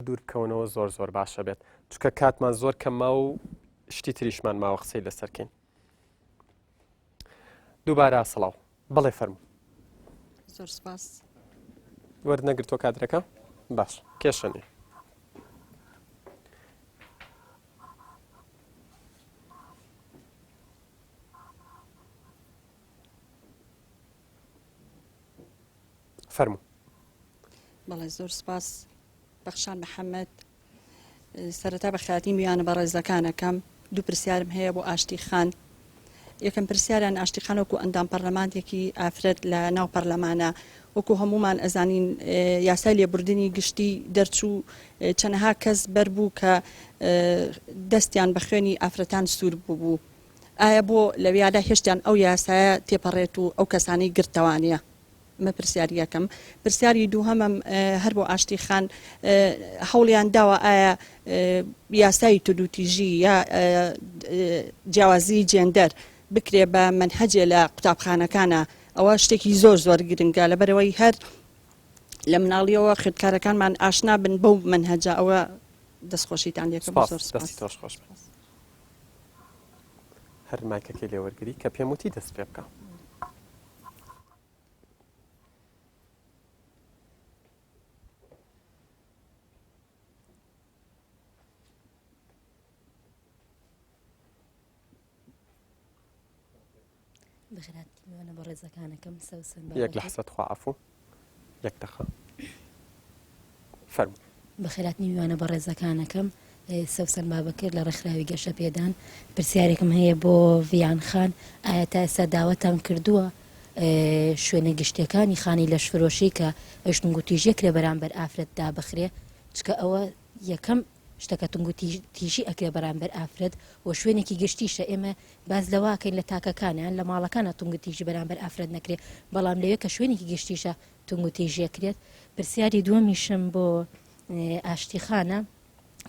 دوورکەونەوە زۆر باشە بێت چکە کاتمان زۆر کەمما و شتی تریشمان ماوە قسەی لەسەرکەین. دووبارە سەڵاو بەڵێ فەرموو. زۆر سپاس. وەرنەگرتۆ کادرەکە؟ باش کێشەنێ. فەرموو. بەڵێ زۆر سپاس بەخشان محەممەد. سەرەتا بە خاتی میوانە بە ڕێزەکانەکەم دوو پرسیارم هەیە بۆ ئاشتی خان. یەکەم پرسیاریان ئاشتی خان وەکو ئەندام پەرلەمانێکی ئافرەت لە ناو پەرلەمانە وەکو هەمومان ئەزانین یاسای لێبوردنی گشتی دەرچوو چەندەها کەس بەربوو کە دەستیان بە خوێنی ئافرەتان سوور بوو. ئایا بۆ لەویادا هێشتیان ئەو یاسایە تێپەڕێت و ئەو کەسانی گرتەوانە؟ مە پرسیاری یەکەم. پرسیاری دووهەمم هەر بۆ ئاشتی خان هەوڵیان داوە ئایا یاسای تودوتیژی یا جیاوازی جێندەر بکرێ بە منهەجێ لە قوتابخانەکانە. ئەوە شتێکی زۆر گرنگە لەبەرەوەی هەر لە مناڵیەوە خوێندکارەکانمان ئاشنا بن بەو منهەجە. ئەوە دەستخۆشیتان یەکەم زۆر سپاس. دەستی تۆش خۆش بێت. هەر مایکەکەی لێوەرگری کە پێم وتی دەست پێ بکە. بەخێراتی میوانە بە ڕێزەکانەکەم سەوسن یەک لەحسەت خوا عەفو یەک دەخە فەرموو. بەخێرات میوانە بە ڕێزەکانەکەم سەوسن بابەکرد لە ڕێکخراوی گەشە پێدان. پرسیارێکم هەیە بۆ ڤیان خان. ئایا تا ئێستا داوەتان کردووە شوێنە گشتەکانی خانی لەشفرۆشی کە ئەشتنگوتیژە کرێ بەرامبەر ئافرەت دابخرێ چکە ئەوە یەکەم شتەکە تنگوتیژی ئەکرێ بەرامبەر ئافرەت و شوێنێکی گشتیشە. ئێمە باز لەواکەین لە تاکەکانیان لە ماڵەکانە تنگوتیژی بەرامبەر ئافرەت نەکرێ بەڵام لەوێ کە شوێنێکی گشتیشە تنگوتیژی ئەکرێت. پرسیاری دووەمیشم بۆ ئاشتی خانە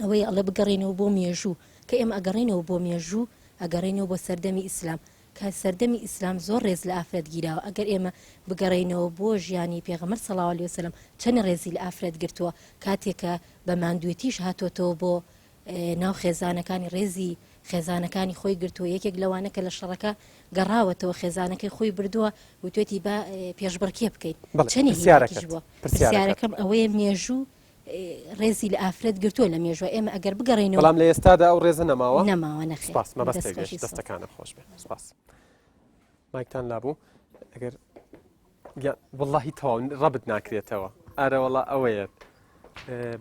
ئەوەی ئەڵێ بگەڕێنەوە بۆ مێژوو کە ئێمە ئەگەڕێنەوە بۆ مێژوو ئەگەڕێنەوە بۆ سەردەمی ئیسلام کە سەردەمی ئیسلام زۆر ڕێز لە ئافرەت گیراوە. ئەگەر ئێمە بگەڕێنەوە بۆ ژیانی پێغەمبەر صلی الله علیه وسلم چەند ڕێزی لە ئافرەت گرتووە کاتێکە بە ماندوێتیش هاتۆتەوە بۆ ناو خێزانەکانی ڕێزی خێزانەکانی خۆی گرتووە. یەکێک لەوانە کە لە شەڕەکە گەڕاوەتەوە خێزانەکەی خۆی بردووە وتوێتی بە پێشبڕکێ بکەین. چەندی بووە. پرسیارەکەم ئەوەیە مێژوو ڕێزی لە ئافرەت گرتووە لە مێژوە. ئێمە ئەگەر بگەڕێنەوە بەڵام لە ئێستادا ئەو ڕێزە نەماوە نەخێر. سپاس مەبەستێک دەستەکانە خۆش بێت. سپاس مایکتان لابوو. ئەگەر وەڵڵاهی تەواو ڕەبت ناکرێتەوە. ئارە وەڵا ئەوەیە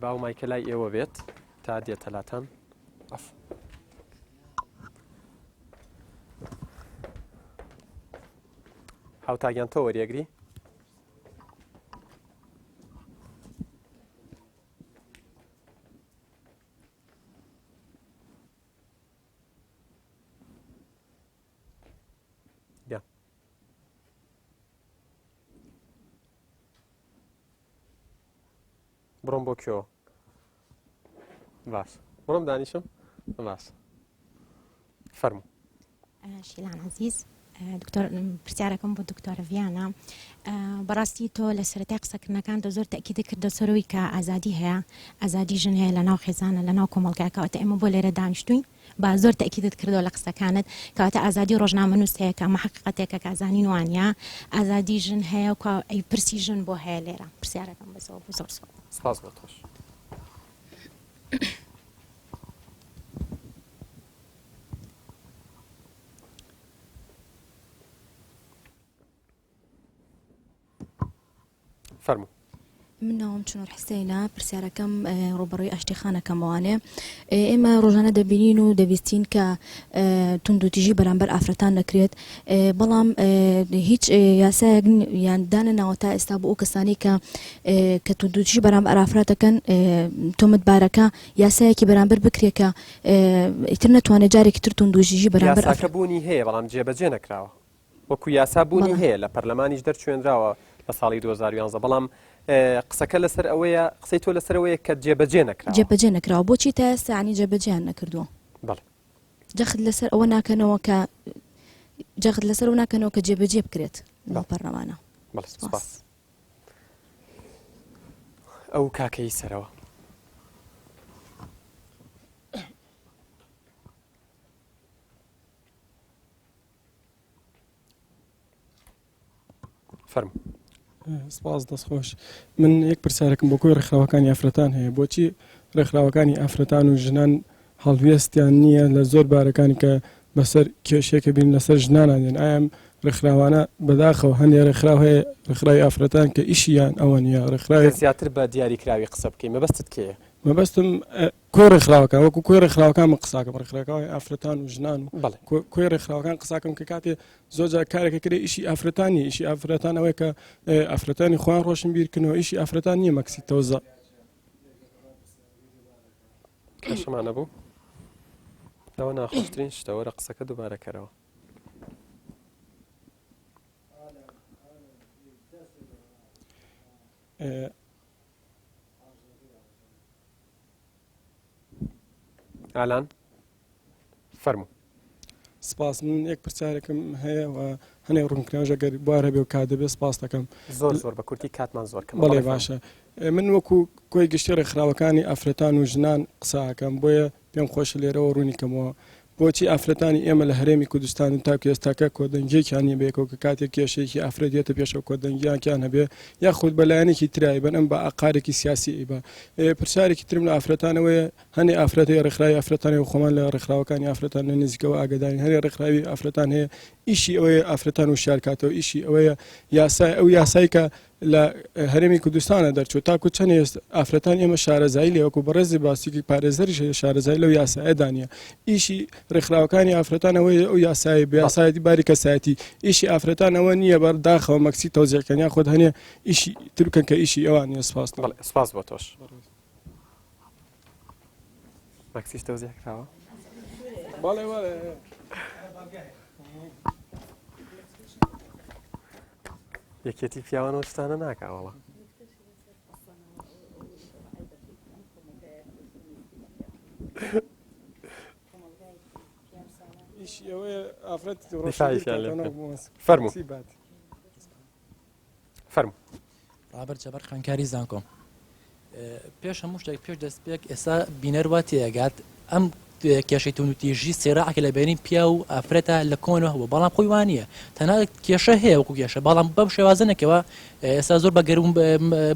باو مایکە لای ئێوە بێت تا دێتەلاتان. هاوتاگیان تۆ وەریەگری. بڕۆم بۆ کێوە. باش بڕۆم دانیشم. باش فەرموو. شیلان عزیز دکتۆر پرسیارەکەم بۆ دکتۆرە ڤیانە. بەڕاستی تۆ لە سەرەتای قسەکردنەکان تۆ زۆر تەکیدی کردە سەرەوەی کە ئازادی هەیە ئازادی ژن هەیە لە ناو خێزانە لە ناو کۆمەڵگەکە کەواتە ئێمە بۆ لێرە دانیشتوین با زۆر تەکیدت کردەوە لە قسەکانت کەواتە ئازادی ڕۆژنامەنووس هەیە کە ئەمە حەقیقەتێکە کە ئازانی وانە ئازادی ژن هەیە و ئەی پرسی ژن بۆ هەیە لێرە. پرسیارەکەم بەسەوە بۆ زۆر سپاس بۆ تۆش. فەرموو. من ناوم چنوور حسینە. پرسیارەکەم ڕوبەڕووی ئاشتی خانەکەمەوانێ. ئێمە ڕۆژانە دەبینین و دەبیستین کە توندوتیژی بەرامبەر ئافرەتان نەکرێت بەڵام هیچ یاسایەک یاندانە ناوە تا ئێستا بۆ ئەو کەسانی کە توندوتیژی بەرامبەر ئافرەتەکەن تۆمەتبارەکە یاسایەکی بەرامبەر بکرێت کە ئیتر نەتوانێت جارێکی تر توندوتیژی بەرامبەر یاساکە بوونی هەیە بەڵام جێبەجێ نەکراوە. وەکو یاسا بوونی هەیە لە پەرلەمانیش دەرچوێنراوە لە ساڵی 2011 بەڵام قسەکە لەسەر ئەوەیە قسەی تۆ لەسەر ئەوەیە کە جێبەجێ نەکراوە. جێبەجێ نەکراوە بۆچی تا ئێستا عنی جێبەجێیان نەکردووە. بەڵێ جەخت لەسەر ئەوە ناکەنەوە کە جەخت لەسەر ئەو ناکەنەوە کە جێبەجێ بکرێت لەو پەرلەمانە. بەڵێ سپاس. ئەو کاکەی سەرەوە فەرمو. سپاس دەستخۆش من یەک پرسیارێکم بۆ کۆی ڕێکخراوەکانی ئافرەتان هەیە بۆچی ڕێکخراوەکانی ئافرەتان و ژنان هەڵوێستیان نییە لە زۆر بارەکانی کە بەسەر کێشێکە بین لەسەر ژنانان دێن ئایا ڕێکخراوانە بەداخەوە هەندێک ڕێکخراو هەیە ڕێکخراوی ئافرەتان کە ئیشیان ئەوە نیە ڕێکخراوی زیاتر بە دیاریکراوی قسە بکەین مەبەستت کێیە؟ مەبەستم کۆی ڕێکخراوەکە وەکو کۆی ڕێکخراوەکان قساکەم ڕێکخراوەکانی ئافرەتان و ژنان و بەڵێ کۆی ڕێکخراوەکان قساکەم کە کاتێ زۆرجار کارێکە کرێ ئیشی ئافرەتانی ئیشی ئافرەتان ئەوەیە کە ئافرەتانی خۆیان ڕۆشن بیرکردنەوە ئیشی ئافرەتان نییە مەکسی تەوزە کەشەمانە بوو ئەوە ناخۆشترین شتەوە لە قسەکە دووبارەکەرەوە. ئالان فەرموو. سپاس من یەک پرسیارێکم هەیە و هەنێک ڕوونکراژە گەر بوارە بێ و کادەبێ سپاس دەکەم زۆر زۆر بە کورتی کاتمان زۆر کەم. بەڵێ باشە من وەکو کۆی گشتی ڕێکخراوەکانی ئافرەتان و ژنان قساکەم بۆیە پێم خۆشە لێرەوە ڕوونی کەمەوە بۆچی ئافرەتانی ئێمە لە هەرێمی کوردستان و تاکو ئێستاکە کۆدەنگێکیانی بێکەوە کە کاتێک کێشێکی ئافرەتێتە پێشەوە کۆدەنگیانکیان هەبێ یاخود بەلایەنێکی ترایی بەن ئەم بە ئاقارێکی سیاسی بە پرسیارێکی ترم لە ئافرەتانەوەیە هەنێ ئافرەتی ڕێکخراوی ئافرەتانی و خۆمان لە ڕێکخراوەکانی ئافرەتان لە نزیکەوە ئاگدانی هەرێ ڕێکخراوی ئافرەتان هەیە ئیشی ئەوەیە ئافرەتان و شارکاتەوە ئیشی ئەوەیە یاسای ئەو یاسایی کە لە هەرێمی کوردستانە دەرچوە تاکو چەند هێست ئافرەتان ئێمە شارەزایی لێوەکو بەڕێزی باسیکی پارێزەریش شارەزای لەو یاسایەدانە ئیشی ڕێکخراوەکانی ئافرەتانەوەی ئەو یاسایی بە یاسایەتی باری کەسایەتی ئیشی ئافرەتانەوە نییە بەرداخەوە مەکسی تەوزیەکەنیا خۆت هەنێ ئیشی ترکەن کە ئیشی ئەوان نیە سپاس سپاس بۆ تۆش مەکسیش تەوزیەکراوە بەڵێ یەکێتی پیاوانەوە شتانە ناکاوەڵە فەرموو فەرموو ڕابەر جەبەر خوێندکاری زانکۆم پێش هەموو شتێک پێش دەستپێک ئێستا بینەروا تێگات ئەم کێشەی تونوتیژی سێراعکە لە بینین پیا و ئافرەتە لە کۆنەوە هەبوو بەڵام خۆی وانە تەنها کێشە هەیە وەکو کێشە بەڵام بەم شێوازنەکەەوە ئێستا زۆر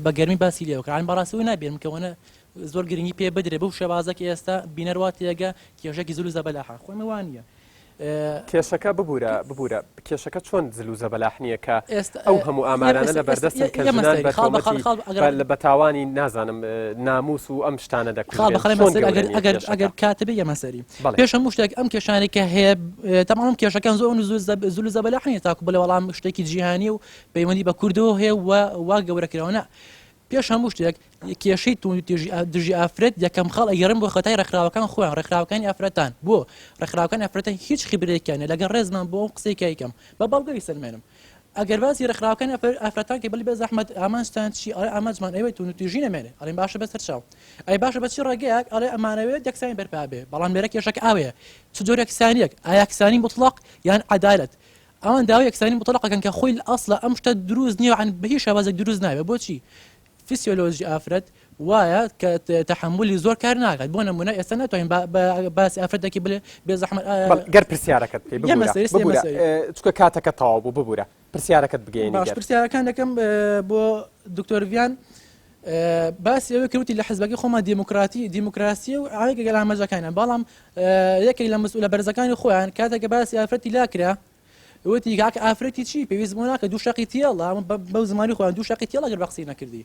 بە گەرمی باسی لێوەکەیان بەڕاستەوەی نابێنم کەوەنە زۆر گرنگی پێ بدرێ بەو شێوازەکە ئێستا بینەروا تێگە کێشەی زول زەبەلاحە خۆی وانە کێشەکە ببوورە کێشەکە چۆن زلوزە بەلاحنیە کە ئەو هەموو ئامارانە لە بەردەستن کە ژنان بە تاوانی نازانم ناموس و ئەم شتانە دەکرێت ئەگەر کاتبێ یەمەسەری پێش هەموو شتێک ئەم کێشانێک کە هەیە تەمام کێشەکان زۆر زلوزە بەلاحنیە تاکو بڵێ وەڵام شتێکی جیهانی و پەیوەندی بە کوردەوە هەیە وا گەورەکراوە پێش هەموو شتێک کێشەی دژی ئافرەت یەکەم خەڵ ئەگەڕن بۆ خەتای ڕێکخراوەکان خۆیان ڕێکخراوەکانی ئافرەتان بۆ ڕێکخراوەکانی ئافرەتان هیچ خبرێکیانە لەگەڵ ڕێزمان بۆ قسەیکایکەم بە بەڵگەی سلمێنم ئەگەر باسی ڕێکخراوەکانی ئافرەتان کە بڵی بێ زەحمەت ئامانستان چی ئەڵێ ئامانجمان ئەوەی تونوتیژی نەمێنێ ئەڵێن باشە بەسەر چاو ئەی باشە بەچی ڕێگەیەک ئەڵێ ئەمانەوێت یەکسانی بەرپا بێ بەڵام لێرە کێشەکە ئاوەیە چ جۆرە کسانیەک ئایا کسانی مطلق یان عەدالەت ئەوان داوای یەکسانی مطلقەکەن کە خۆی ئەسڵە ئەم شتە دروست نییە عن بە هیچ شێوازێک دروست نابێت بۆچی فیسیۆلۆژی ئافرەت وایە کە تەحملی زۆر کار ناکات بۆ نمونە ئێستا ناتوانین باسی ئافرەتێکی بڵێ بێ زەحمەت گەر پرسیارەکەت پێ ببوورە چکە کاتەکە تەواو بوو ببوورە پرسیارەکەت بگەین باش پرسیارەکان دەکەم بۆ دکتۆر ڤیان باسی ئەوەی کەوتی لە حزبەکەی خۆمان دیموکراسی و ئاوێک گەل ئاماژەکانیان بەڵام یەکێک لە مەسئولە بەرزەکانی خۆیان کاتێککە باسی ئافرەتی لاکرا وتی کاکە ئافرەتی چی پێویست بۆ ناکە دوو شەقی تێڵە بەو زمانی خۆیان دوو شەقی تێڵە گەر بەقسی نەکردی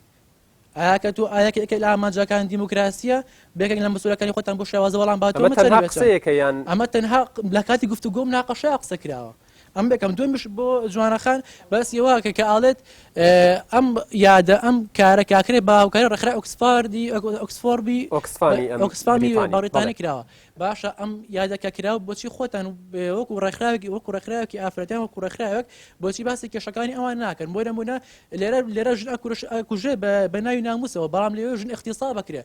ئاکە تو ئاەکە لە ئاماجەکان دیموکراسیە بێکێک لە مەسئولەکانی خۆتان بۆ شێوازە وەڵام باتەیەکەیان ئەمە تەنها لە کاتی گفتوگۆم ناقەشەیە قسە کراوە ئەم بێکم دوێمش بۆ جوانەخان باسی واکە کە ئاڵێت ئەم یادە ئەم کارە کاکرێ باوکاری ڕێکخراوی ئۆکسفامی باڕێتانی کراوە باشە ئەم یادەکە کراوە بۆچی خۆتان وەکو ڕێکخراوێکی ئافرەتیان وەکو ڕێکخراوێک بۆچی باسی کێشەکانی ئەوان ناکەن بۆ نمونە لێرە ژن ئەکوژێ بە ناوی ناموسەوە بەڵام لێوێ ژن اختصا بکرێ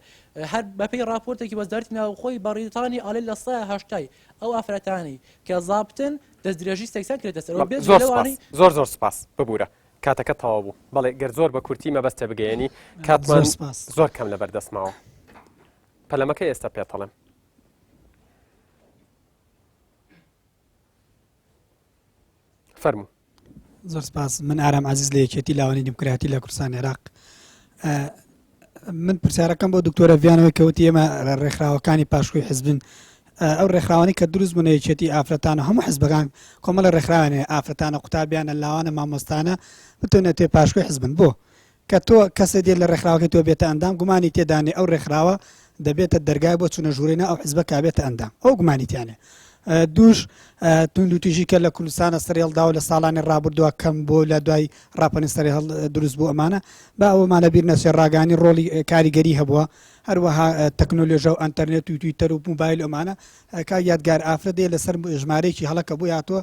هەر بەپێی راپۆرتێکی وەزارەتی ناوخۆی باڕێتانی ئاڵێ لە 180 ئەو ئافرەتانی کە زابتن دەستدرێژی سێکسان کرێتە سەر زۆر سپاس ببوورە کاتەکە تەواو بوو بەڵێ گەر زۆر بە کورتی مەبەستە بگەیەنی کاتمان زۆر کەم لە بەردەستماوە پەلەمەکە ئێستا پێتەڵێم فەرموو زۆر سپاس من ئارام عزیز لە یەکێتی لاوانی دیموکراتی لە کوردستان عێراق من پرسیارەکەم بۆ دکتۆرە ڤیانەوەی کەوتی ئێمە ڕێکخراوەکانی پاشخۆی حزبن ئەو ڕێکخراوانی کە دروست بوون یەکێتی ئافرەتانە هەموو حزبەکان کۆمەڵە ڕێکخراوانێ ئافرەتانە قوتابیانە لاوانە مامۆستانە بتوانێت تێ پاشخۆی حزبن بۆ کە تۆ کەسێک دێت لە ڕێکخراوەکەی تۆ بێتە ئەندام گومانی تێدانێ ئەو ڕێکخراوە دەبێتە دەرگای بۆ چونە ژوورێنە ئەو حزبە کابێتە ئەندام ئەو گومانیتیانێ دووش تونند و تیژی کە لە کوردستانە سەری هەڵدا و لە ساڵانی ڕابردووە کەم بۆ لە دوای ڕاپەنی سەری هەڵ دروست بوو ئەمانە با ئەومانە بیر نەچێ ڕاگانی ڕۆڵی کاریگەری هەبووە هەروەها تەکنۆلۆژە و ئەنتەرنێت و تویتەر و موبایل ئەمانە کا یادگار ئافرەت دێ لەسەر ژمارەیەکی هەڵەکە بوو هاتووە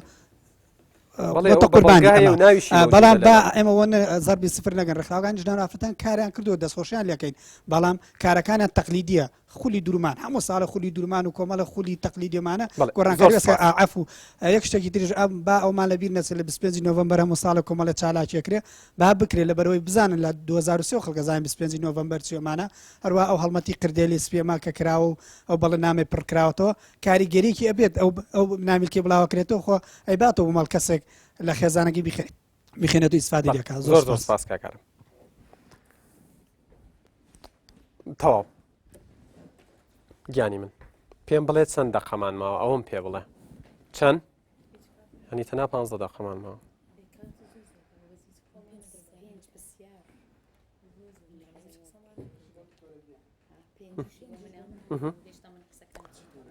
بەڵام با ئێمە وەنە زەربی سفر نەگەن ڕێکخراوەکانی ژنان و ئافرەتان کاریان کردووە دەستخۆشیان لەکەین بەڵام کارەکانیان تەقلیدیە خولی دوورمان هەموو ساڵە خولی دوورمان و کۆمەڵە خولی تەقلیدیمانە گۆڕانکاری ئاعەف و یەک شتێکی تریش با ئەومان لەبیر نەچێت لە 25 نۆڤەمبەر هەموو ساڵە کۆمەڵە چالاکیەکرێ با بکرێت لەبەرەوەی بزانن لە 2023 خەڵکە زانین 25 نۆڤەمبەر چێمانە هەروە ئەو هەڵمەتی کردێلی سپێما کە کراوە و ئەو بەڵێ نامێ پڕکراوەتەوە کاریگەریکی ئەبێت ئەو نامیلکێ بڵاوەکرێتەوە خۆ ئەیباتەوە مەڵ کەسێک لە خێزانەکەی بخێنێت و ئیسفادە لێکات زۆر سپاس کاکارم تەواو گیانی من پێم بڵێ چەند دەقەمان ماوە ئەوم پێ بڵێ چەند هەنی تەنا 15 دەقەمان ماوە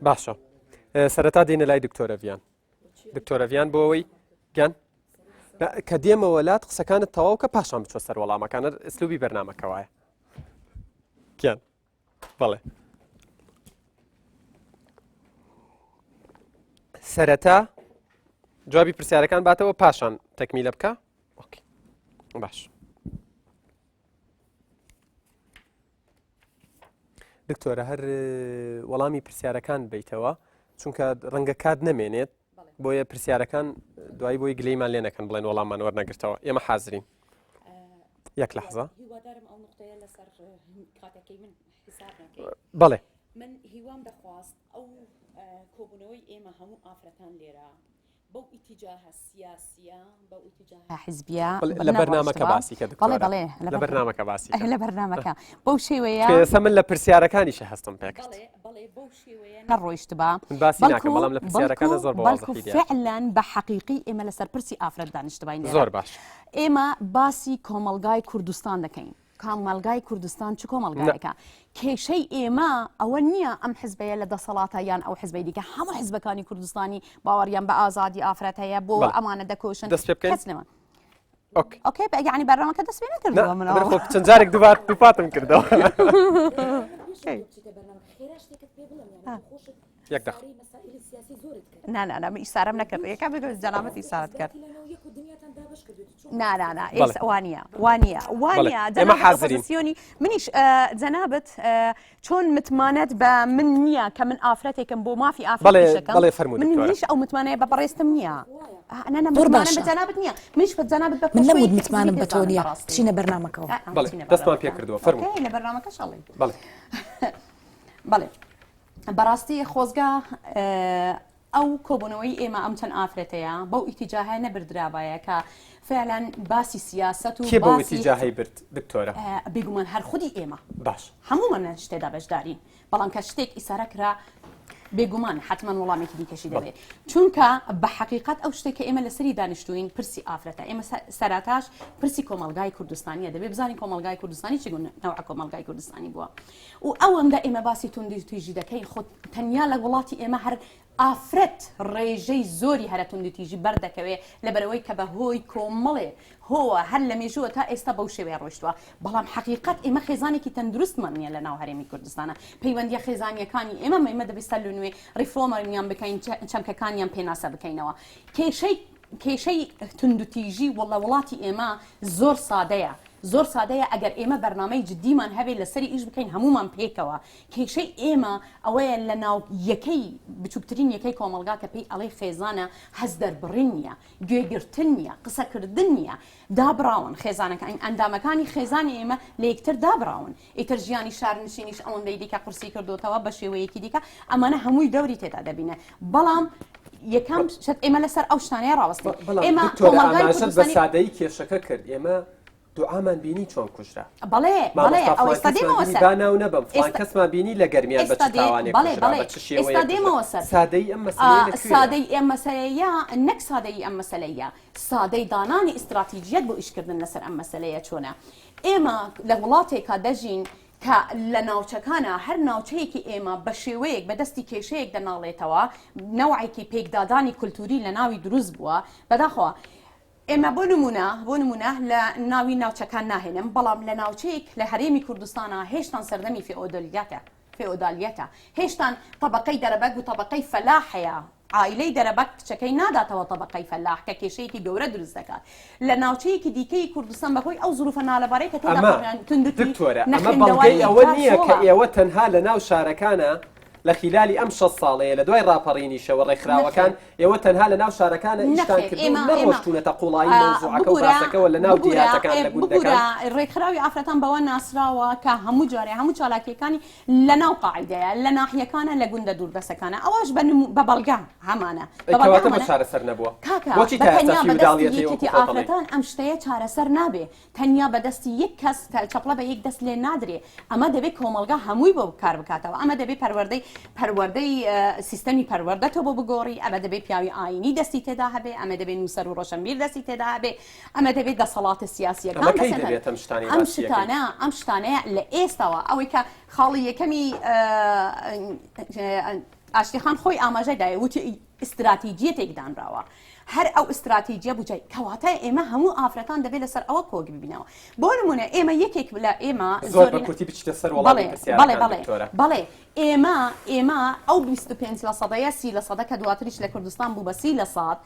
باشە سەرەتا دێنە لای دکتۆرە ڤیان دکتۆرە ڤیان بۆ ئەوەی گیان کە دێمە وەلات قسەکانت تەواو کە پاشان بچۆ سەر وەڵامەکانت ئەسلوبی بەرنامەکەوایە گیان بەڵێ سەرەتا جوابی پرسیارەکان باتەوە پاشان تەکمیلە بکە باش دکتۆرە هەر وەڵامی پرسیارەکان بیتەوە چونکە ڕەنگە کات نەمێنێت بۆیە پرسیارەکان دوای بۆی گلەیمان لێ نەکەن بڵێن وەڵاممان وەرنەگرتەوە ئێمە حازرین یەک لەحظە بەڵێ من هیوام دەخواست ئەو کۆبوونەوەی ئێمە هەموو ئافرەتان لێرە بەو ئیتیجاهە سیاسیە بەو ئیتیجاهە حیزبیە لە بەرنامەکە باسی کە بەڵێ لە بەرنامەکە باسی لە بەرنامەکە بەو شێوەیە پێویستە من لە پرسیارەکانیشە هەستم پێکرد بەڵێ بەو شێوەیە نەڕۆیشت بە باسی ناکەم بەڵام لە پرسیارەکانە زۆر بەڵکو فعلەن بە حەقیقی ئێمە لەسەر پرسی ئافرەت دانیشتبین زۆر باش ئێمە باسی کۆمەلگای کوردستان دەکەین کۆمەلگای کوردستان چ کۆمەلگایەکە کێشەی ئێمە ئەوە نییە ئەم حزبەیە لە دەسەڵاتە یان ئەو حزبەی دیکە هەموو حزبەکانی کوردستانی باوەڕیان بە ئازادی ئافرەت هەیە بۆ ئەمانە دەکۆشن کەسنەوە ئۆکێ یعنی بەرنامەکە دەست پێ نەکردووە منەوە چەند جارێک دووپاتم کردەوە یەک دەقە نا ئیسارەم نەکرد یەکە بگوێ جەنابەت ئیسارەت کرد نا وانە جەنابەت منیش جەنابەت چۆن متمانەت بە من نییە کە من ئافرەتێکم بۆ مافی ئافرەتەکەم من نیش ئەو متمانەیە بە بەڕێستم نییە جەنابەت نییە منیش بە جەنابەت بە من نەمود متمانم بە تۆ نییە چینە بەرنامەکەەوە دەستمان پێ کردووە فەرمووی لە بەرنامەکە شەڵێ بەڵێ بەڕاستی خۆزگا ئەو کۆبوونەوەی ئێمە ئەم چەند ئافرەتەیە بەو ئیتیجاهە نەبردرابایە کە فعلەن باسی سیاست و بۆ ئیتیجاهی برد دکتۆرە بێگومان هەر خودی ئێمە باش هەموومان شتێدا بەشدارین بەڵام کە شتێک ئیسارە کرا بێگومان حتمما وەڵامێکی دیکەشی دەبێت چونکە بە حقیقت ئەو شتێک کە ئێمە لەسەری دانیشتوین پرسی ئافرەتە ئێمە سەراتاش پرسی کۆمەلگای کوردستانیە دەبێت بزانین کۆمەلگای کوردستانی چگونه نەوع کۆمەلگای کوردستانی بووە و ئەوەمدا ئێمە باسی توندی تویژی دەکەین خۆ تەنیا لە وڵاتی ئێمە هەر ئافرەت ڕێژەی زۆری هەرە توندی تیژی بەردەکەوێت لەبەرەوەی کە بە هۆی کۆمەڵێ هۆوە هەر لە مێژووە تا ئێستا بەو شێوەیە ڕۆیشتووە بەڵام حقیقت ئێمە خێزانێکی تەندروستمان نیە لە ناو هەرێمی کوردستانە پەیوەندیە خێزانیەکانی ئێمە دەبێت لە نوێ ڕیفۆمەریان بکەین چەمکەکانیان پێناسە بکەینەوە کێشەی توندوتیژی وڵاتی ئێمە زۆر سادەیە زۆر سادەیە ئەگەر ئێمە بەرنامەی جدیمان هەبێت لەسەری ئیش بکەین هەمومان پێکەوە کێشەی ئێمە ئەوەیە لە ناو یەکەی بچووکترین یەکەی کۆمەلگا کە پێی ئەڵەی خێزانە هەز دەربڕین نییە گوێگرتن نییە قسەکردن نییە دابراون خێزانەکان ئەندامەکانی خێزانی ئێمە لە یەکتر دابراون ئیتر ژیانی شارنشینیش ئەوەندەی دیکە قورسی کردوتەوە بە شێوەیەکی دیکە ئەمانە هەمووی دەوری تێدا دەبینە بەڵام یەکەم شت ئێمە لەسەر ئەو شتانەیە ڕاوەستی ئێمە ئاماژەت بە سادەیی کێشەکە کرد ئێمە دوعامان بینی چۆن کوژرا بەڵێ ئەو ئێستا دێمەوە سەر باناو نەبم فڵان کەسمان بینی لە گەرمیان بە تاوانێک ئێستا دێمەوە سەر سادەی ئەم سادەی ئەم مەسەلەیە نەک سادەی ئەم مەسەلەیە سادەی دانانی ئیستراتیجیەت بۆ ئیشکردن لەسەر ئەم مەسەلەیە چۆنە ئێمە لە وڵاتێکا دەژین کە لە ناوچەکانە هەر ناوچەیەکی ئێمە بە شێوەیەک بەدەستی کێشەیەک دەناڵێتەوە نەوعێکی پێکدادانی کولتوری لە ناوی دروست بووە بەداخەوە ئێمە بۆ نمونە لە ناوی ناوچەکان ناهێنم بەڵام لە ناوچەیەک لە هەرێمی کوردستانە هێشتان سەردەمی فێئۆدالیەتە هێشتان طبقەی دەرەبەک و طبقەی فەلاحەیە عائلەی دەرەبەک کچەکەی ناداتەوە طبقەی فەلاح کە کێشەیەکی گەورە دروست دەکات لە ناوچەیەکی دیکەی کوردستان بەهۆی ئەو زروفە نالەبارەی کە ئەمە بەڵگەی ئەوە نییە کە ئێوە تەنها لە ناو شارەکانە لە خلالی ئەم 6 ساڵەیە لە دوای ڕاپەڕینی شەوە ڕێکخراوەکان ئێوە تەنها لە ناو شارەکانە نیشتان کردو نەڕۆشتونەتە قوڵایی مۆزوعەکە و باسەکەەوە لە ناو دیاتەکان لە گوندەکان ڕێکخراوی ئافرەتان بەوە ناسراوە کە هەموو جارێ هەموو چالاکیەکانی لە ناو قاعدەیە لە ناحیەکانە لە گوندە دووربەسەکانە ئەوەش بە بەڵگە هەمانە چارەسەر نەبووە کاکەتی ئافرەتان ئەم شتەیە چارەسەر نابێ تەنیا بەدەستی یەک کەس چەپڵە بە یەک دەست لێ نادرێ ئەمە دەبێت کۆمەلگا هەمووی بۆ کار بکاتەوە ئەمە دەبێت پەروەردەی سیستەمی پەروەردە تۆ بۆ بگۆڕی ئەمە دەبێت پیاوی ئاینی دەستی تێدا هەبێ ئەمە دەبێت نووسەر و ڕۆشنبیر دەستی تێدا هەبێ ئەمە دەبێت دەسەڵاتە سیاسیەکان ئەم شتانەیە لە ئێستاوە ئەوەی کە خاڵی یەکەمی ئاشتیخان خۆی ئاماژەدایە وتی ئیستراتیجیەتێک دانراوە هەر ئەو ئیستراتیجیە بووجێ کەواتە ئێمە هەموو ئافرەتان دەبێت لەسەر ئەوە کۆک ببینەوە بۆ نمونە ئێمە یەکێک لە ئێمە بەڵێ ئێمە ئەو 25% 30% کە دواتریش لە کوردستان بوو بە 30%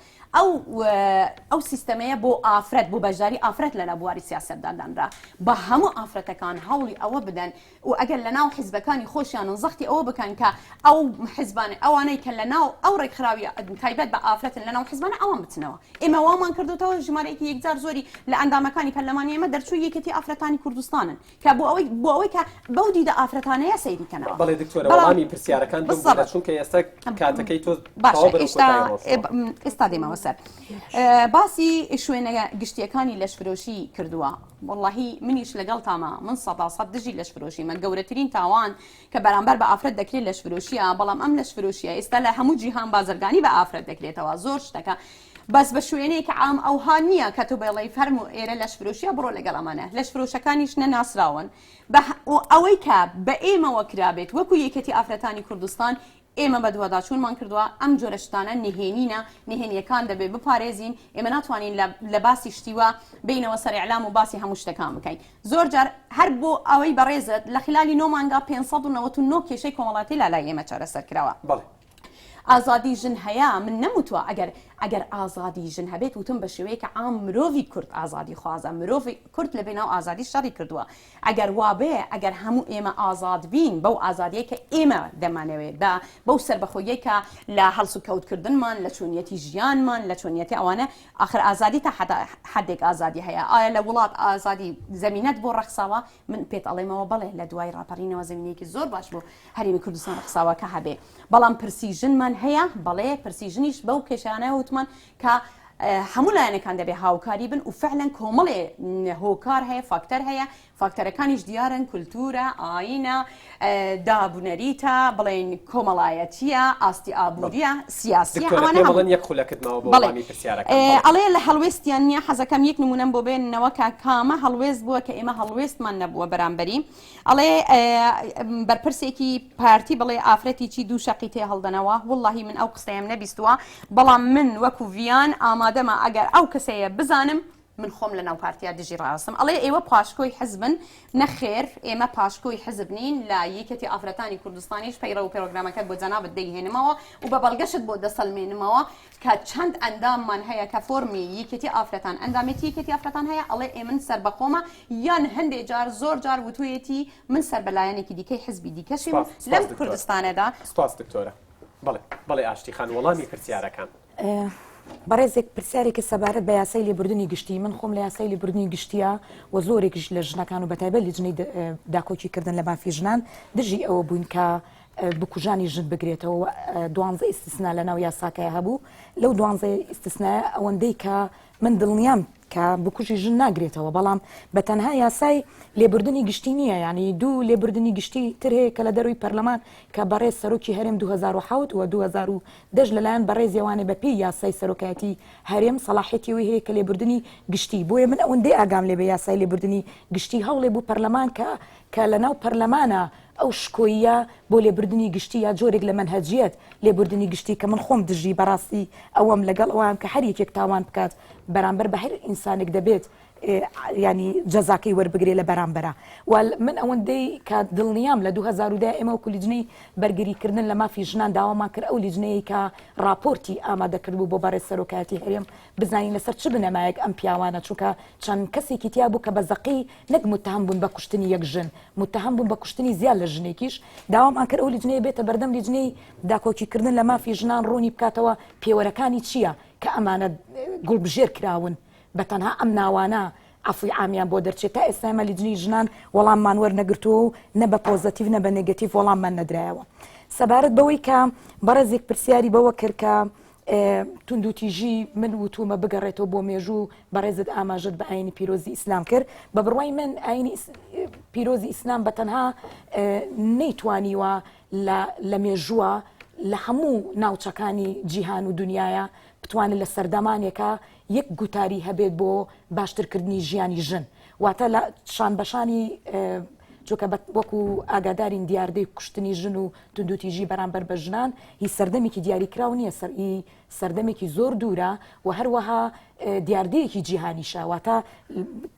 ئەو سیستەمەیە بۆ ئافرەت بوو بەژاری ئافرەت لە نەبواری سیاسەتدادانرا بە هەموو ئافرەتەکان هەوڵی ئەوە بدەن و ئەگەر لە ناو حیزبەکانی خۆشیان زەختی ئەوە بکەن کە ئەو حیزبانە ئەوانەی کە لە ناو ئەو ڕێکخراوی تایبەت بە ئافرەتن لە ناو حیزبانە ئەوان بچنەوە ئێمە وامان کردوتەوە ژمارەیەکی یەکجار زۆری لە ئەندامەکانی پەرلەمانی ئێمە دەرچوو یەکەتی ئافرەتانی کوردستانن کە بۆ ئەوەی کە بەو دیدە ئافرەتانەیە سەیریکەنەوە بەڵێ دکتۆرە وەڵامی پرسیارەکان بڵێ چونکە ئێستا کاتەکەی تۆ ئێستا دێمەوە سەر باسی شوێنە گشتیەکانی لەشفرۆشی کردووە واللهی منیش لەگەڵ تامە من 100% دژی لەشفرۆشی من گەورەترین تاوان کە بەرامبەر بە ئافرەت دەکرێت لەشفرۆشیە بەڵام ئەم لەشفرۆشیە ئێستا لە هەموو جیهان بازرگانی بە ئافرەت دەکرێتەوە زۆر شتەکە بەس بە شوێنەیەکە عام ئەوها نییە کە تۆ بێڵی فەرم و ئێرە لەشفرۆشیە بڕۆ لەگەڵ ئەمانە لەشفرۆشەکانیش نەناسراون ئەوەی کە بە ئێمەوە کرابێت وەکو یەکەتی ئافرەتانی کوردستان ئێمە بە دوواداچوونمان کردووە ئەم جۆرە شتانە نهێنینە نهێنیەکان دەبێت بپارێزین ئێمە ناتوانین لە باسی شتیوە بینەوە سەر ئیعلام و باسی هەموو شتەکان بکەین زۆر جار هەر بۆ ئەوەی بەڕێزت لە خلالی 9 مانگا 599 کێشەی کۆمەڵاتی لالای ئێمە چارەسەر کراوە ئازادی ژن هەیە من نەموتوە ئەگەر ئازادی ژن هەبێت وتم بە شێوەیە کە ئام مرۆڤی کورد ئازادی خوازە مرۆڤی کورد لە بێناو ئازادی شەڕی کردووە ئەگەر وابێ ئەگەر هەموو ئێمە ئازاد بین بەو ئازادیە کە ئێمە دەمانەوێت بەو سەربەخۆیی کە لە هەڵس و کەوتکردنمان لە چۆنیەتی ژیانمان لە چۆنیەتی ئەوانە آخر ئازادی تا حدێک ئازادی هەیە ئایا لە وڵات ئازادی زەمینەت بۆ ڕەخساوە من پێت ئەڵێمەوە بەڵێ لە دوای ڕاپەڕینەوە زمینێکی زۆر باش بۆ هەرێمی کوردستان ڕەخساوە کە هەبێ بەڵام پرسی ژنمان هەیە بەڵێ پرسی ژنیش بەو کێشانە وتمان کە هەموو لایەنەکان دەبێ هاوکاری بن و فعلەن کۆمەڵێ هۆکار هەیە فاکتەر هەیە فاکتەرەکانیش دیارن کولتورە ئاینە دابوونەریتە بڵێن کۆمەڵایەتیە ئاستی ئابووریە سیاسیە ئەڵێ لە هەڵوێستیان نییە حەزەکەم یەک نمونەم بۆ بێنەوە کە کامە هەڵوێست بووە کە ئێمە هەڵوێستمان نەبووە بەرامبەری ئەڵێ بەرپرسێکی پارتی بڵێ ئافرەتێکی دوو شەقی تێ هەڵدەنەوە واللهی من ئەو قسەیەم نەبیستووە بەڵام من وەکو ڤیان ئامادەمە ئەگەر ئەو کەسەیە بزانم من خۆم لە ناو پارتیا دژی ڕاستم ئەڵێ ئێوە پاشکۆی حزبن نەخێر ئێمە پاشکۆی حزب نین لە یەکەتی ئافرەتانی کوردستانیش پەیڕە و پێڕۆگرامەکەت بۆ جەنابەت دەیهێنمەوە و بە بەڵگەشت بۆ دەسەڵمێنمەوە کە چەند ئەنداممان هەیە کە فۆرمی یەکەتی ئافرەتان ئەندامێتی یەکەتی ئافرەتان هەیە ئەڵێ ئێ من سەر بەخۆمە یان هەندێک جار زۆر جار وتوێتی من سەر بەلایەنێکی دیکەی حزبی دیکەشی لەم کوردستانەدا سپاس دکتۆرە بەڵێ ئاشتیخان وەڵامی پرسیارەکان بەڕێزێک پرسیارێکی سەبارەت بە یاسای لێبوردنی گشتی من خۆم لە یاسای لێبوردنی گشتیە و زۆرێکش لە ژنەکان و بەتایبەت لە ژنەی داکۆچی کردن لە مافی ژنان دژی ئەوە بووین کە بکوژانی ژن بگرێتەوە 12 ئیستسنا لە ناو یاساکەی هەبوو لەو 12 ئیستسنا ئەوەندەی کە من دڵنیام کە بکوژی ژن ناگرێتەوە بەڵام بە تەنها یاسای لێبوردنی گشتی نییە ینی دوو لێبوردنی گشتی تر هەیە کە لە دەروی پەرلەمان کە بەڕێز سەرۆکی هەرێم 2007 و 2010 لەلایەن بەڕێزیەوانێ بەپی یاسای سەرۆکایەتی هەرێم سەلاحێتیەوەی هەیە کە لێبوردنی گشتی بۆیە من ئەوەندەی ئاگام لێ بە یاسای لێبوردنی گشتی هەوڵێ بوو پەرلەمان کە لە ناو پەرلەمانە ئەو شکۆیە بۆ لێبوردنی گشتی یا جۆرێک لە منهەجیەت لێبوردنی گشتی کە من خۆم دژی بەڕاستی ئەوەم لەگەڵ ئەوان کە هەر یەکێک تاوان بکات بەرامبەر بە هەر ئینسانێک دەبێت ینی جەزاکەی وەربگرێ لە بەرامبەرە من ئەوەندەی کە دڵنیام لە 2010 ئێمە وەکو لیجنەی بەرگریکردن لە مافی ژنان داوامان کرد ئەو لیجنەیە کە راپۆرتی ئامادەکرد بوو بۆ بەڕێز سەرۆکایەتی هەرێم بزانین لەسەر چ بنەمایەک ئەم پیاوانە چونکە چەند کەسێکی تیا بوو کە بە زەقی نەک متهم بوون بە کوشتنی یەک ژن متهم بوون بە کوشتنی زیاد لە ژنێکیش داوامان کرد ئەو لیجنەیە بێتە بەردەم لیجنەی داکۆکیکردن لە مافی ژنان ڕوونی بکاتەوە پێوەرەکانی چییە کە ئەمانە گوڵبژێر کراون بە تەنها ئەم ناوانە عفوی عامیان بۆ دەرچێت تا ئێستا ئێمە لیجنەی ژنان وەڵاممان وەرنەگرتووە و نە بە پۆزەتیڤ نە بە نێگەتیڤ وەڵاممان نەدرایەوە سەبارەت بەوەی کە بەڕێزێک پرسیاری بەوە کرد کە توندوتیژی من وتومە بگەڕێتەوە بۆ مێژوو بەڕێزت ئاماژت بە ئاینی پیرۆزی ئیسلام کرد بە بڕوای من ئاینی پیرۆزی ئیسلام بە تەنها نەیتوانیوە لە مێژووە لە هەموو ناوچەکانی جیهان و دنیاە بتوانێت لە سەردەمانێکە یەک گوتاری هەبێت بۆ باشترکردنی ژیانی ژن واتە لە شان بەشانی چۆکە وەکو ئاگادارین دیاردەی کوشتنی ژن و توندوتیژی بەرامبەر بە ژنان هی سەردەمێکی دیاریکراو نییە سەردەمێکی زۆر دوورە و هەروەها دیاردەیەکی جیهانیشە واتە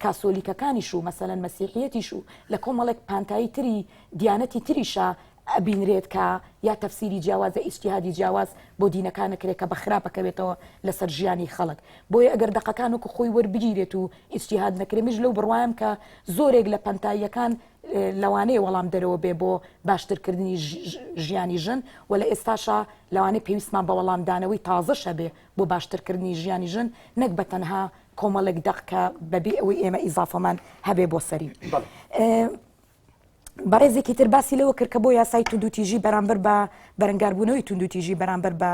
کاسۆلیکەکانیش و مەسەلەن مەسیحیەتیش و لە کۆمەڵێک پانتایی تری دیانەتی تریشە ئەبینرێت کە یا تەفسیری جیاوازە ئیجتیهادی جیاواز بۆ دینەکانەکرێت کە بە خراپەکەوێتەوە لەسەر ژیانی خەڵک بۆیە ئەگەر دەقەکان وەکو خۆی وەربگیرێت و ئیجتیهاد نەکرێمیش لەو بڕوایم کە زۆرێک لە پەنتاییەکان لەوانەیە وەڵام دەرەوە بێ بۆ باشترکردنی ژیانی ژن و لە ئێستاشە لەوانەیە پێویستمان بە وەڵامدانەوەی تازەشە بێ بۆ باشترکردنی ژیانی ژن نەک بە تەنها کۆمەڵێک دەقکە بەبێ ئەوەی ئێمە ئیزافەمان هەبێ بۆ سەری بەڕێزێکی تر باسی لەوە کرد کە بۆ یاسای توندوتیژی بەرامبەر بە بەرەنگاربوونەوەی توندوتیژی بەرامبەر بە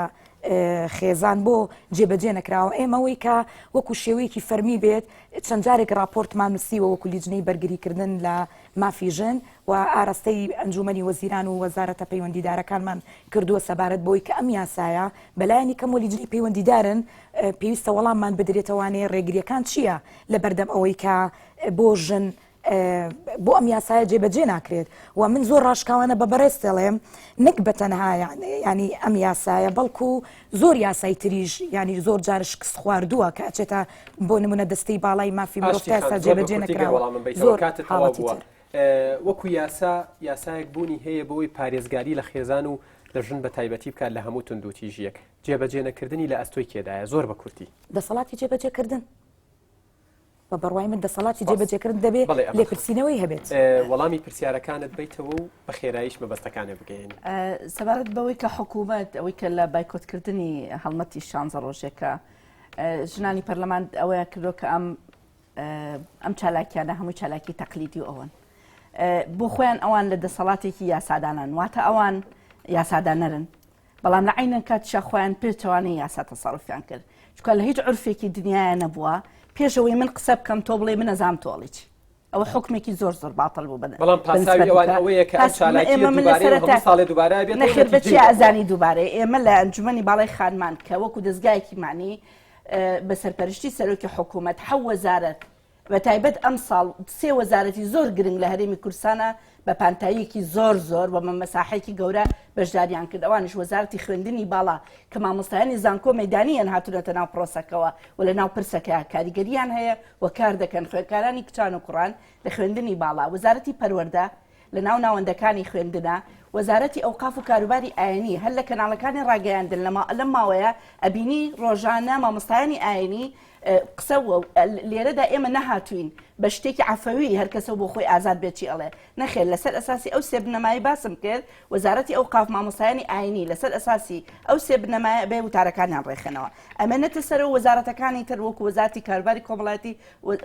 خێزان بۆ جێبەجێ نەکراوە ئێمەوەی کە وەکو شێوەیەکی فەرمی بێت چەند جارێک راپۆرتمان نووسیوە وەکو لیجنەی بەرگریکردن لە مافی ژن و ئاراستەی ئەنجومەنی وەزیران و وەزارەتە پەیوەندیدارەکانمان کردووە سەبارەت بۆی کە ئەم یاسایە بەلایانی کەم و لیجنەی پەیوەندیدارن پێویستە وەڵاممان بدرێتەوانێ ڕێگریەکان چییە لە بەردەم ئەوەی کە بۆ ژن بۆ ئەم یاسایە جێبەجێ ناکرێت و من زۆر ڕاشکاوانە بە بەڕێز دەڵێم نەک بە تەنها ینی ئەم یاسایە بەڵکو زۆر یاسای تریش ینی زۆر جار شکست خواردووە کە ئەچێتە بۆ نمونە دەستەی باڵای مافی مرۆڤ ئێستا جێبەجێ نەکراوە زۆر حاڵەتی تر وەکو یاسایەک بوونی هەیە بۆی پارێزگاری لە خێزان و لە ژن بە تایبەتی بکات لە هەموو توندوتیژیەک جێبەجێ نەکردنی لە ئەستۆی کێدایە زۆر بە کورتی دەسەڵاتی جێبەجێکردن بە بەڕوای من دەسەڵاتی جێبەجێکردن دەبێت لێپرسینەوەی هەبێت وەڵامی پرسیارەکانت بیتەوە و بە خێراییش مەبەستەکانە بگەین سەبارەت بەوەی کە حکوومەت ئەوەی کە لە بایکۆتکردنی هەڵمەتی 16 ڕۆژێکە ژنانی پەرلەمان ئەوەیە کردو کە ئەم چالاکیانە هەموو چالاکی تەقلیدی ئەوەن بۆ خۆیان ئەوان لە دەسەڵاتێکی یاسادانان واتە ئەوان یاسادانەرن بەڵام لە عینەن کاتیشە خۆیان پێچوانەی یاسا تەسەڕوفیان کرد چونکە لە هیچ عورفێکی دنیایە نەبووە پێشەوەی من قسە بکەم تۆ بڵێ من نەزانم تۆڵیچ ئەوە حکمێکی زۆر باتڵ بوو بەدەن بەڵام پاساوی ئەوان ئەوەیە کە ئەم چالاکی دووبارەی ساڵێ دووبارە بێت نەخێر بەچی ئازانی دووبارە ئێمە لە ئەنجومەنی باڵای خانمان کە وەکو دەستگایەکی معنی بە سەرپەرشتی سەرۆکی حکوومەت 7 وەزارەت بە تایبەت ئەم ساڵ 3 وەزارەتی زۆر گرنگ لە هەرێمی کوردستانە بە پانتاییەکی زۆر و مەساحەیەکی گەورە بەشداریان کرد ئەوانش وەزارەتی خوێندنی باڵا کە مامۆستایانی زانکۆ مەیدانیان هاتوونەتە ناو پرۆسەکەەوە و لە ناو پرسەکە کاریگەریان هەیە و کار دەکەن خوێندکارانی کچان و کوڕان لە خوێندنی باڵا وەزارەتی پەروەردە لە ناو ناوەندەکانی خوێندنە وەزارەتی ئەوقاف و کاروباری ئاینی هەر لە کەناڵەکانی ڕاگەیاندن لەم ماوەیە ئەبینی ڕۆژانە مامۆستایانی ئاینی قسە لێرەدا ئێمە نەهاتوین بە شتێکی عەفەوی هەر کەسە بۆ خۆی ئازاد بێتی ئەڵێ نەخێر لەسەر ئەساسی ئەو سێ بنەمایی باسم کرد وەزارەتی ئەوقاف مامۆستایانی ئاینی لەسەر ئەساسی ئەو سێ بنەمایە بێ وتارەکانیان ڕێخنەوە ئەمەنێتە سەرەوە وەزارەتەکانی تر وەکو وەزارەتی کاروباری کۆمەڵایەتی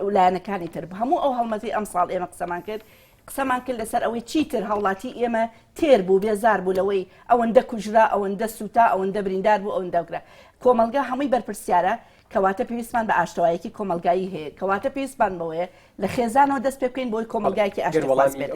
و لایەنەکانی تر هەموو ئەو هەڵمەتی ئەم ساڵ ئێمە قسەمان کرد قسەمان کرد لەسەر ئەوەی چیتر هەوڵاتی ئێمە تێر بوو بێزار بوو لەوەی ئەوەندە کوژرا ئەوەندە سوتا ئەوەندە بریندار بوو ئەوەندەگرا کۆمەلگا هەمووی بەرپرسیارە کەواتە پێویستمان بە ئاشتەوایەکی کۆمەلگایی هەیە کەواتە پێویستمان بەوەیە لە خێزانەوە دەست پێ بکەین بۆی کۆمەلگایکی ئاشتەخواست بێت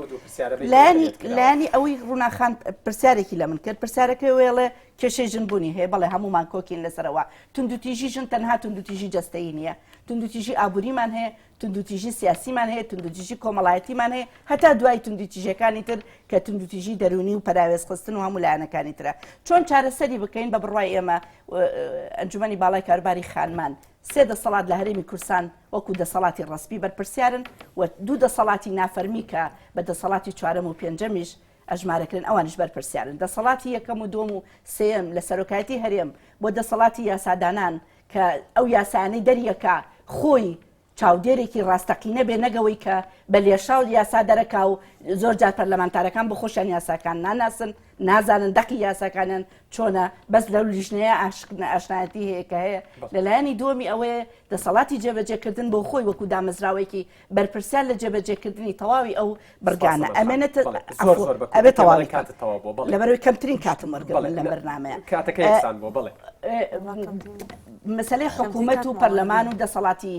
لانی ئەوەی ڕووناخان پرسیارێکی لە من کرد پرسیارەکە وێڵێ کێشەی ژنبوونی هەیە بەڵێ هەمومان کۆکین لەسەرەوە توندوتیژی ژن تەنها توندوتیژی جەستەیی نییە توندوتیژی ئابووریمان هەیە توندوتیژی سیاسیمان هەیە توندوتیژی کۆمەڵایەتیمان هەیە هەتا دوای توندوتیژەکانی تر کە توندوتیژی دەرونی و پەراوێزخستن و هەموو لایەنەکانی ترە چۆن چارەسەری بکەین بە بڕوای ئێمە ئەنجومەنی باڵای کارباری خانمان سێ دەسەڵات لە هەرێمی کورسان وەکو دەسەڵاتی ڕسپی بەرپرسیارن و دوو دەسەڵاتی نافەرمی کە بە دەسەڵاتی چوارەم و پێنجەمیش ئەژمارەکردن ئەوانش بەرپرسیارن دەسەڵاتی یەکەم و دووەم و سێم لە سەرۆکایەتی هەرێم بۆ دەسەڵاتی یاسادانان کە ئەو یاسانەی دەریەکە خۆی چاودێرێکی ڕاستەقینە بێ نەگەوەی کە بە لێشا و یاسا دەرەکا و زۆر جار پەرلەمانتارەکان بە خۆشیان یاساکان ناناسن نازانن دەقی یاساکانن چۆنە بەس لەو لیژنەیە ئاشنایەتی هەیە کە هەیە لەلایەنی دووەمی ئەوەیە دەسەڵاتی جێبەجێکردن بۆ خۆی وەکو دامەزراوەیەکی بەرپرسیار لە جێبەجێکردنی تەواوی ئەو بەرگانە ئەمێنێت ئەبێت تەواوی لەبەرەوەی کەمترین کاتم وەرگرن لە بەرنامەیە مەسەلەی حکوومەت و پەرلەمان و دەسەڵاتی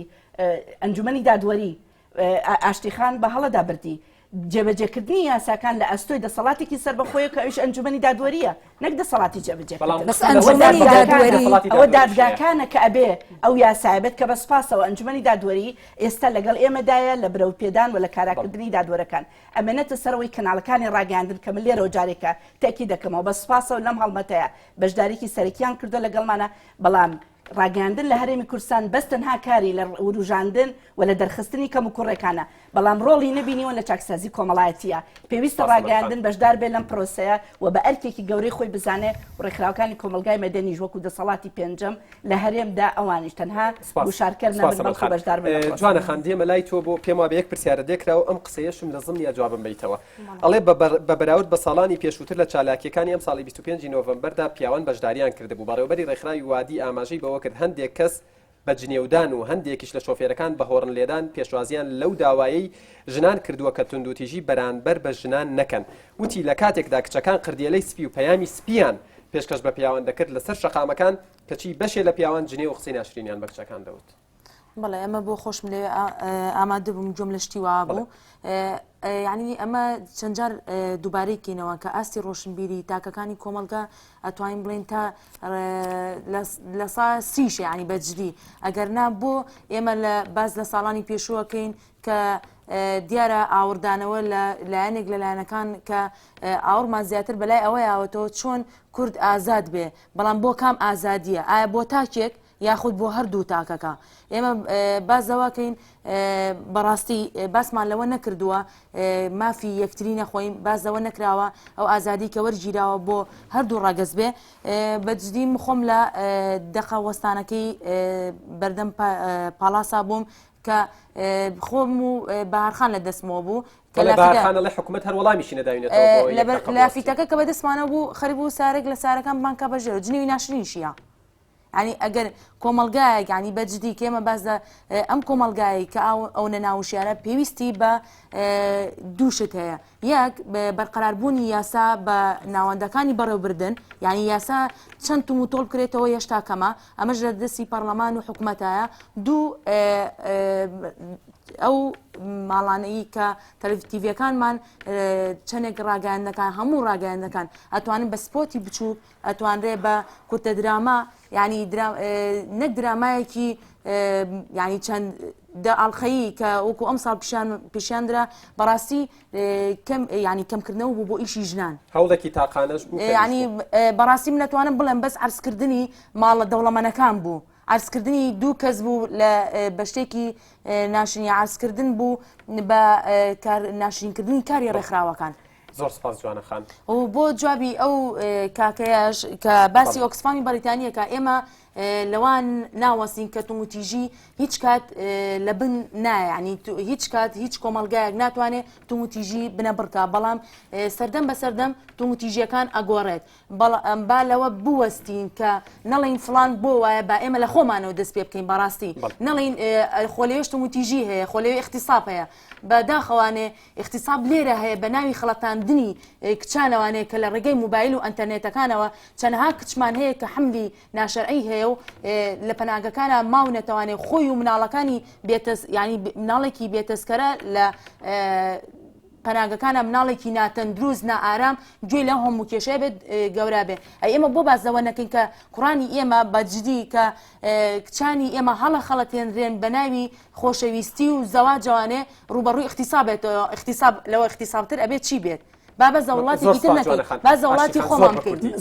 ئەنجومەنی دادوەری ئاشتیخان بە هەڵەدا بردی جێبەجێکردنی یاساکان لە ئەستۆی دەسەڵاتێکی سەر بەخۆیە کە ئەوش ئەنجومەنی دادوەریە نەک دەسەڵاتی جێبەجێکردن ئەوە دادگاکانە کە ئەبێ ئەو یاسایبێت کە بە سپاسەوە ئەنجومەنی دادوەری ئێستا لەگەڵ ئێمەدایە لە برەو پێدان و لە کاراکردنی دادوەرەکان ئەمێنێتە سەرەوەی کەناڵەکانی ڕاگەاندن کە من لێرەوە جارێکە تاکی دەکەمەوە بە سپاسەوە لەم هەڵمەتەیە بەشداریکی سەرەکیان کردو لەگەڵمانە بەڵام ڕاگەاندن لە هەرێمی کوردستان بەستەنها کاری لە وروژاندن و لە دەرخستنی کەم و کوڕێکانە بەڵام ڕۆڵی نەبینیوە لە چاکسازی کۆمەڵایەتیە پێویستە ڕاگەاندن بەشدار بێ لەم پرۆسەیە و بە ئەرکێکی گەورەی خۆی بزانێ و ڕێکخراوەکانی کۆمەلگای مەدەنیش وەکو دەسەڵاتی پێنجەم لە هەرێمدا ئەوانیش تەنها وشارکەر نەبن بەڵکو بەشدار بن. جوانە خان دێمە لای تۆ بۆ پێم وابە یەک پرسیارە دێکراوە ئەم قسەیەشم لە زمنیا جوابم بیتەوە ئەڵێ بە بەراورد بە ساڵانی پێشووتر لە چالاکیەکانی ئەم ساڵی 25 نۆڤەمبەردا پیاوان بەشداریان کردبوو بەڕێوەبەری ڕێکخراوی وادی ئاماژەی بەوە کرد هەندێک کەس بە جنێودان و هەندێکیش لە شۆفێرەکان بە هۆڕن لێدان پێشوازیان لەو داوایەی ژنان کردووە کە توندوتیژی بەرامبەر بە ژنان نەکەن وتی لە کاتێکدا کچەکان قردیەلەی سپی و پەیامی سپیان پێشکەش بە پیاوان دەکرد لەسەر شەقامەکان کەچی بەشێ لە پیاوان جنێ و قسەی ناشرینیان بە کچەکان دەوت. بەڵێ ئەمە بۆ خۆشم لێ ئامادە بووم جۆم لە شتی وا بوو یعنی ئەمە چەند جار دووبارەیەکەینەوە کە ئاستی ڕۆشنبیری تاکەکانی کۆمەلگا ئەتوانین بڵێن تا لە سا سیشە ینی بەجددی ئەگەر نا بۆ ئێمە لە باز لە ساڵانی پێشووەکەین کە دیارە ئاوردانەوە لە لایەنێک لە لایەنەکان کە ئاورمان زیاتر بەلای ئەوەی ئاوەتەوە چۆن کورد ئازاد بێ بەڵام بۆ کام ئازادیە ئایا بۆ تاکێک یاخود بۆ هەردوو تاکەکە ئێمە بازەواکەین بەڕاستی باسمان لەوە نەکردووە مافی یەکتری نەخۆین بازەوە نەکراوە ئەو ئازادی کە وەرگیراوە بۆ هەردوو ڕاگەز بێ بەجددی خۆم لە دەقە وەستانەکەی بەردەم پاڵاسا بووم کە خۆم و بەهارخان لە دەستمەوە بوو لە حکوومەت هەر وەڵامیشی نەداوێت لافیتەکە کە بەدەستمانە بوو خەریب و سارێک لە سارەکان بانکە بەژێر جنێوی ناشرینشیە ینی ئەگەر کۆمەلگایەک ینی بەجددی کێمە بازە ئەم کۆمەلگایی کە ئەو نەناوشیارە پێویستی بە دووشت هەیە یەک بەرقەراربوونی یاسا بە ناوەندەکانی بەڕێوەبردن ینی یاسا چەند توم و تۆڵ بکرێتەوە هێشتا کەمە ئەمەش لە دەستی پەرلەمان و حکوومەتایە دوو ئەو ماڵانەیی کە تەلەڤیزیۆنەکانمان چەندێک ڕاگەاندەکان هەموو ڕاگەاندەکان ئەتوانن بە سپۆتی بچووک ئەتوانرێ بە کورتە دراما ینی نەک درامایەکی ینی چەند ئاڵخەیی کە وەکو ئەم ساڵ پیشاندرا بەڕاستی ینی کەمکردنەوە بوو بۆ ئیشی ژنان هەوڵێکی تاقانەش بوو ینی بەڕاستی منەتوانم بڵێم بەس عرزکردنی ماڵە دەوڵەمەنەکان بوو عرزکردنی دوو کەس بوو لە بەشتێکی ناشرینی عرزکردن بوو بە ناشرینکردنی کاری ڕێکخراوەکان. زۆر سپاس جوانە خان و بۆ جوابی ئەو کاکەیەش کە باسی ئۆکسفامی بەریتانیە کە ئێمە لەوان ناوەستین کە تومتیژی هیچ کات لە بن نایانی هیچ کات هیچ کۆمەلگایەک ناتوانێت تومتیژی بنە بڕکە بەڵام سەردەم بە سەردەم تومتیژیەکان ئەگۆڕێت با لەوە بوەستین کە نەڵین فلان بۆ وایە با ئێمە لە خۆمانەوە دەست پێ بکەین بەڕاستی نەڵین خۆلێوش تومتیژی هەیە خۆلێوی اختصاب هەیە بەداخەوانێ اختصاب لێرە هەیە بە ناوی خڵەتاندنی کچانەوانەیە کە لە ڕێگەی موبایل و ئەتەرنێتەکانەوە چەندها کچمان هەیە کە حملی ناشەرعی هەیە و لە پەناگەکانە ماونەتەوانێ خۆی و مناڵەکانی ینی مناڵێکی بێتەسکەرە لە پەناگەکانە مناڵێکی ناتەندروست نائارام گوێ لە هەموو کێشەیە بێت گەورە بێ ئێمە بۆ بازەوە نەکەین کە کوڕانی ئێمە بەجددی کە کچانی ئێمە هەڵە خەڵەتێنرێن بە ناوی خۆشەویستی و زەواجوانێ ڕوبەڕووی اختصابێتەوە اختصاب لەوە اختصابتر ئەبێت چی بێت بابە زەوڵاتی تر نەکەین با زەوڵاتی خۆمان بکەین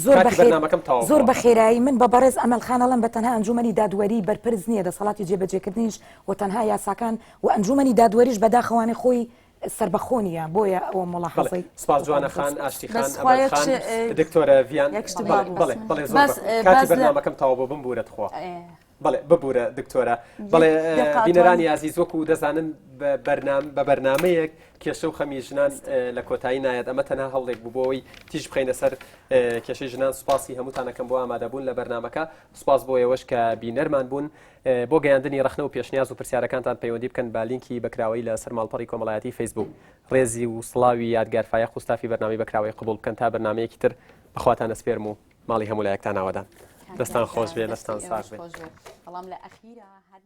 زۆر بە خێرایی من بە بەڕێز ئەمەلخانەڵم بە تەنها ئەنجومەنی دادوەری بەرپرس نییە دەسەڵاتی جێبەجێکردنیش و تەنها یاساکان و ئەنجومەنی دادوەریش بەداخەوانی خۆی سربەخۆنیە بۆیە ئەوە مڵاحەزەی سپاس جوانە خان ئاشتی خان دکتۆرە ڤیان بەڵێ کاتی بەرنامەکەم تەواو بۆ بمبورێت خۆ بەڵێ ببوورە دکتۆرە بڵێ بینەرانی عزیز وەکو دەزانن بە بەرنمەیەک کێشە و خەمی ژنان لە کۆتایی نایەت ئەمە تەنها هەوڵێک بووبەوەی تیژ بخەینە سەر کێشەی ژنان سوپاسی هەمووتانەکەم بۆ ئامادەبوون لە بەرنمەکە سوپاس بۆ ئێوەش کە بینەرمان بوون بۆ گەیاندنی ڕخنە و پێشنیاز و پرسیارەکانتان پەیوەندی بکەن با لینکی بەکراوەی لە سەر ماڵپەڕی کۆمەڵایەتی فیسبوک ڕێزی و سڵاوی یادگارفایە خوستافی بەرنامەی بەکراوەی قبول بکەن تا بەرنمەیەکی تر بەخواتان ئەسپێرم و ماڵی هەموو لایەکتان ئاوادان دەستان خۆش بێ دەستان ساش بێ بەڵام لە ئەخیرە هەر